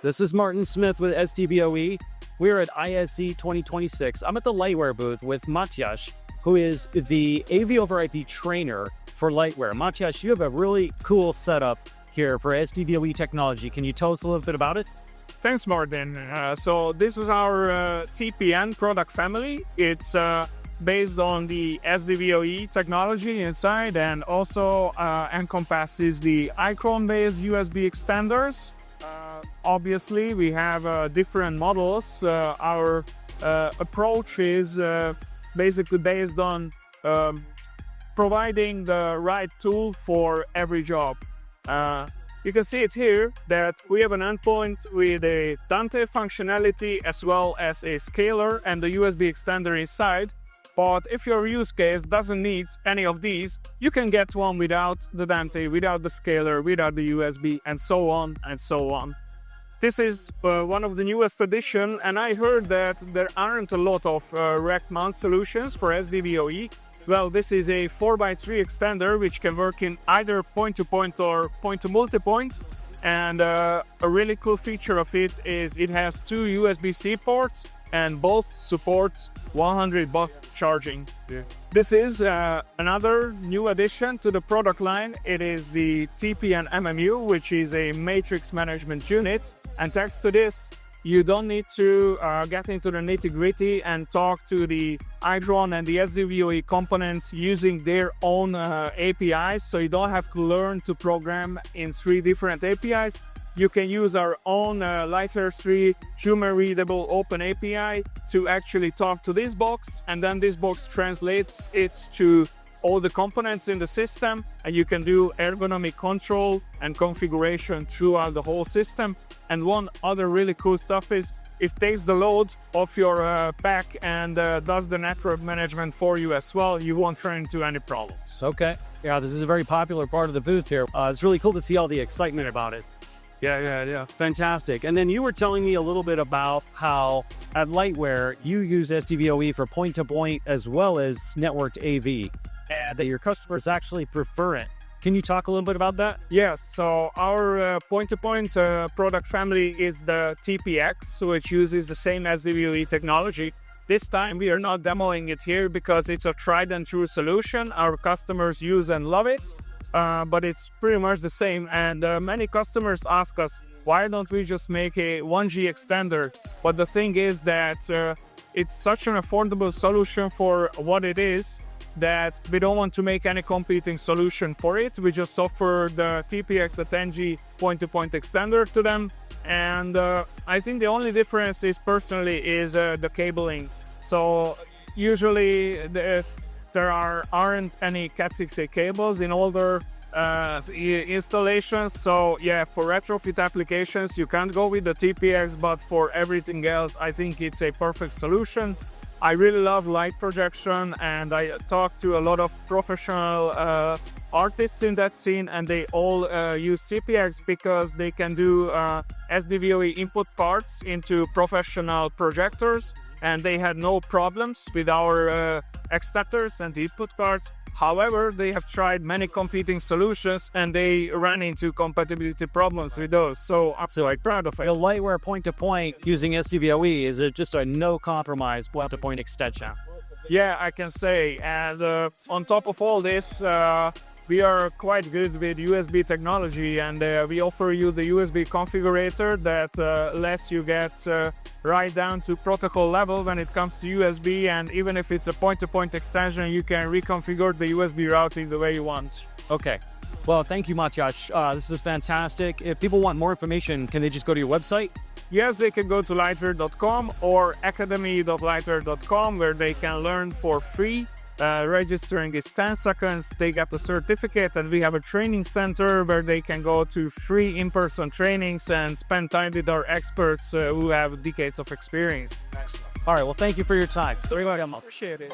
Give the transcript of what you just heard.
This is Martin Smith with SDVoE. We're at ISE 2026. I'm at the Lightware booth with Matthias, who is the AV over IP trainer for Lightware. Matthias, you have a really cool setup here for SDVoE technology. Can you tell us a little bit about it? Thanks, Martin. So this is our TPN product family. It's based on the SDVoE technology inside, and also encompasses the Icron-based USB extenders. Obviously, we have different models. Our approach is basically based on providing the right tool for every job. You can see it here that we have an endpoint with a Dante functionality as well as a scaler and the USB extender inside. But if your use case doesn't need any of these, you can get one without the Dante, without the scaler, without the USB, and so on and so on. This is one of the newest additions, and I heard that there aren't a lot of rack mount solutions for SDVoE. Well, this is a 4x3 extender which can work in either point-to-point or point-to-multipoint. And a really cool feature of it is it has two USB-C ports, and both supports 100-watt charging. Yeah. This is another new addition to the product line. It is the TPN MMU, which is a matrix management unit. And thanks to this, you don't need to get into the nitty-gritty and talk to the Icron and the SDVoE components using their own APIs. So you don't have to learn to program in 3 different APIs. You can use our own Lightware 3 human-readable open API to actually talk to this box, and then this box translates it to all the components in the system, and you can do ergonomic control and configuration throughout the whole system. And one other really cool stuff is it takes the load off your pack and does the network management for you as well. You won't run into any problems. Okay. Yeah, this is a very popular part of the booth here. It's really cool to see all the excitement about it. Yeah. Fantastic. And then you were telling me a little bit about how at Lightware you use SDVoE for point-to-point as well as networked AV, and that your customers actually prefer it. Can you talk a little bit about that? Yes, so our point-to-point product family is the TPX, which uses the same SDVoE technology. This time we are not demoing it here because it's a tried and true solution. Our customers use and love it. But it's pretty much the same, and many customers ask us, why don't we just make a 1G extender? But the thing is that it's such an affordable solution for what it is that we don't want to make any competing solution for it. We just offer the TPX, the 10G point-to-point extender to them, and I think the only difference is personally is the cabling. So usually there aren't any Cat6a cables in older installations. So yeah, for retrofit applications, you can't go with the TPX, but for everything else, I think it's a perfect solution. I really love light projection, and I talk to a lot of professional artists in that scene, and they all use TPX because they can do SDVoE input parts into professional projectors, and they had no problems with our extractors and input cards. However, they have tried many competing solutions and they ran into compatibility problems with those. So I'm so proud of it. The Lightware point-to-point using SDVoE, is it just a no-compromise point-to-point extension? Yeah, I can say. And on top of all this, we are quite good with USB technology, and we offer you the USB configurator that lets you get right down to protocol level when it comes to USB, and even if it's a point-to-point extension, you can reconfigure the USB routing the way you want. Okay. Well, thank you, Matthias. This is fantastic. If people want more information, can they just go to your website? Yes, they can go to lightware.com or academy.lightware.com, where they can learn for free. Registering is 10 seconds, they get the certificate, and we have a training center where they can go to free in-person trainings and spend time with our experts who have decades of experience. Excellent. All right, well, thank you for your time. Very much. Appreciate it.